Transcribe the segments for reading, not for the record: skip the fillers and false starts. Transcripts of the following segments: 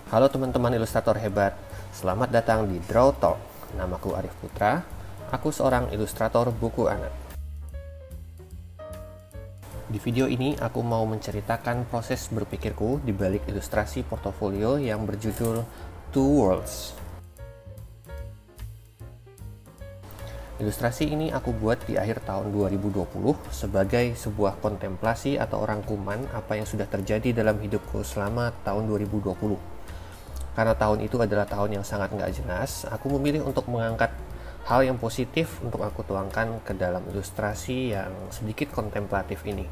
Halo teman-teman ilustrator hebat, selamat datang di Draw Talk. Namaku Arif Putra, aku seorang ilustrator buku anak. Di video ini aku mau menceritakan proses berpikirku di balik ilustrasi portofolio yang berjudul Two Worlds. Ilustrasi ini aku buat di akhir tahun 2020 sebagai sebuah kontemplasi atau rangkuman apa yang sudah terjadi dalam hidupku selama tahun 2020. Karena tahun itu adalah tahun yang sangat nggak jelas, aku memilih untuk mengangkat hal yang positif untuk aku tuangkan ke dalam ilustrasi yang sedikit kontemplatif ini.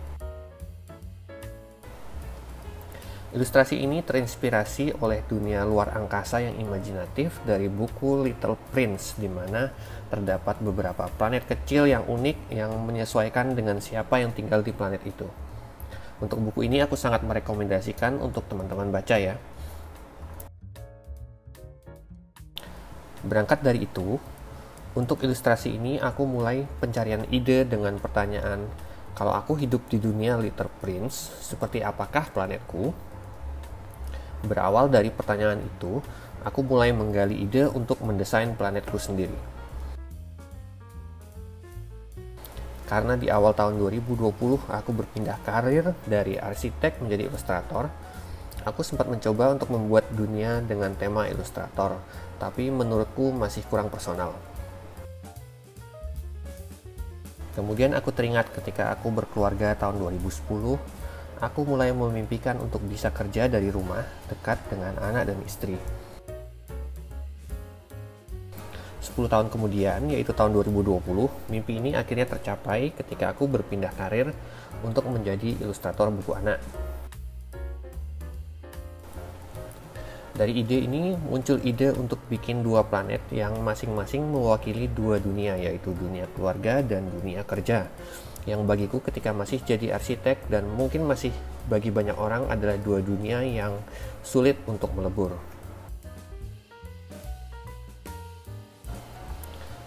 Ilustrasi ini terinspirasi oleh dunia luar angkasa yang imajinatif dari buku Little Prince, di mana terdapat beberapa planet kecil yang unik yang menyesuaikan dengan siapa yang tinggal di planet itu. Untuk buku ini aku sangat merekomendasikan untuk teman-teman baca ya. Berangkat dari itu, untuk ilustrasi ini aku mulai pencarian ide dengan pertanyaan, kalau aku hidup di dunia Little Prince, seperti apakah planetku? Berawal dari pertanyaan itu, aku mulai menggali ide untuk mendesain planetku sendiri. Karena di awal tahun 2020 aku berpindah karir dari arsitek menjadi ilustrator, aku sempat mencoba untuk membuat dunia dengan tema ilustrator, tapi menurutku masih kurang personal. Kemudian aku teringat ketika aku berkeluarga tahun 2010, aku mulai memimpikan untuk bisa kerja dari rumah dekat dengan anak dan istri. 10 tahun kemudian, yaitu tahun 2020, mimpi ini akhirnya tercapai ketika aku berpindah karir untuk menjadi ilustrator buku anak. Dari ide ini muncul ide untuk bikin dua planet yang masing-masing mewakili dua dunia, yaitu dunia keluarga dan dunia kerja. Yang bagiku ketika masih jadi arsitek dan mungkin masih bagi banyak orang adalah dua dunia yang sulit untuk melebur.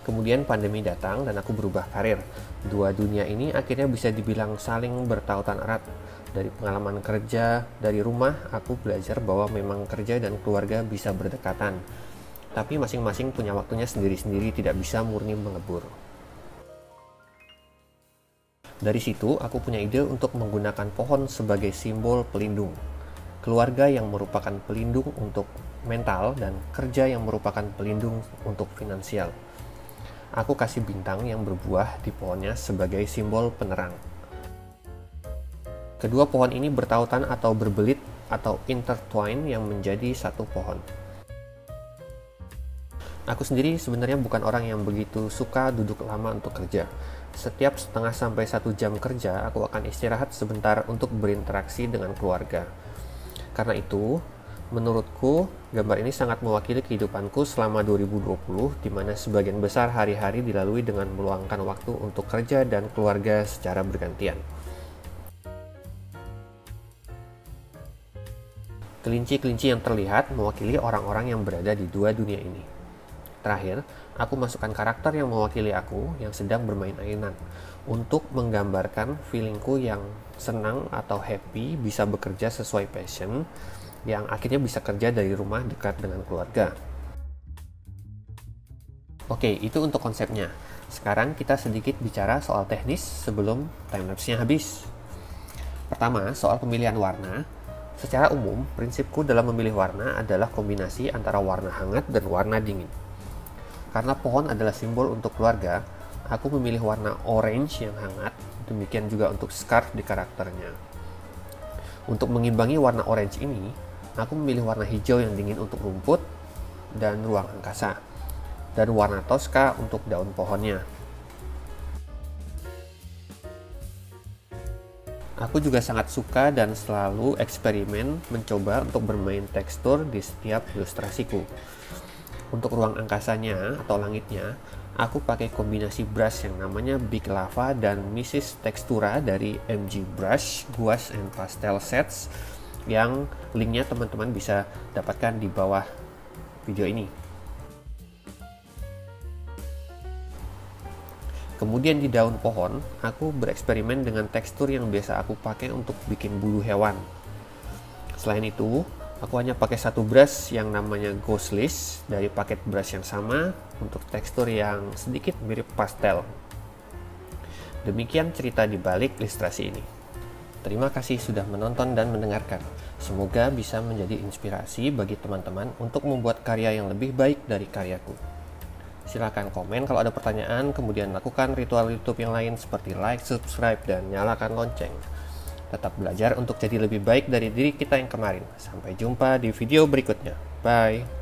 Kemudian pandemi datang dan aku berubah karir. Dua dunia ini akhirnya bisa dibilang saling bertautan erat. Dari pengalaman kerja dari rumah, aku belajar bahwa memang kerja dan keluarga bisa berdekatan. Tapi masing-masing punya waktunya sendiri-sendiri, tidak bisa murni melebur. Dari situ, aku punya ide untuk menggunakan pohon sebagai simbol pelindung. Keluarga yang merupakan pelindung untuk mental dan kerja yang merupakan pelindung untuk finansial. Aku kasih bintang yang berbuah di pohonnya sebagai simbol penerang. Kedua pohon ini bertautan atau berbelit atau intertwine yang menjadi satu pohon. Aku sendiri sebenarnya bukan orang yang begitu suka duduk lama untuk kerja. Setiap setengah sampai 1 jam kerja, aku akan istirahat sebentar untuk berinteraksi dengan keluarga. Karena itu, menurutku, gambar ini sangat mewakili kehidupanku selama 2020, di mana sebagian besar hari-hari dilalui dengan meluangkan waktu untuk kerja dan keluarga secara bergantian. Kelinci-kelinci yang terlihat mewakili orang-orang yang berada di dua dunia ini. Terakhir, aku masukkan karakter yang mewakili aku yang sedang bermain ayunan untuk menggambarkan feelingku yang senang atau happy bisa bekerja sesuai passion, yang akhirnya bisa kerja dari rumah dekat dengan keluarga. Oke, itu untuk konsepnya. Sekarang kita sedikit bicara soal teknis sebelum timelapse-nya habis. Pertama, soal pemilihan warna. Secara umum, prinsipku dalam memilih warna adalah kombinasi antara warna hangat dan warna dingin. Karena pohon adalah simbol untuk keluarga, aku memilih warna orange yang hangat, demikian juga untuk scarf di karakternya. Untuk mengimbangi warna orange ini, aku memilih warna hijau yang dingin untuk rumput dan ruang angkasa, dan warna toska untuk daun pohonnya. Aku juga sangat suka dan selalu eksperimen mencoba untuk bermain tekstur di setiap ilustrasiku. Untuk ruang angkasanya atau langitnya, aku pakai kombinasi brush yang namanya Big Lava dan Mrs. Textura dari MG Brush, Gouache and Pastel Sets, yang linknya teman-teman bisa dapatkan di bawah video ini. Kemudian di daun pohon, aku bereksperimen dengan tekstur yang biasa aku pakai untuk bikin bulu hewan. Selain itu, Aku hanya pakai satu brush yang namanya Ghost List dari paket brush yang sama untuk tekstur yang sedikit mirip pastel. Demikian cerita di balik ilustrasi ini. Terima kasih sudah menonton dan mendengarkan. Semoga bisa menjadi inspirasi bagi teman-teman untuk membuat karya yang lebih baik dari karyaku. Silahkan komen kalau ada pertanyaan, kemudian lakukan ritual YouTube yang lain seperti like, subscribe, dan nyalakan lonceng. Tetap belajar untuk jadi lebih baik dari diri kita yang kemarin. Sampai jumpa di video berikutnya. Bye.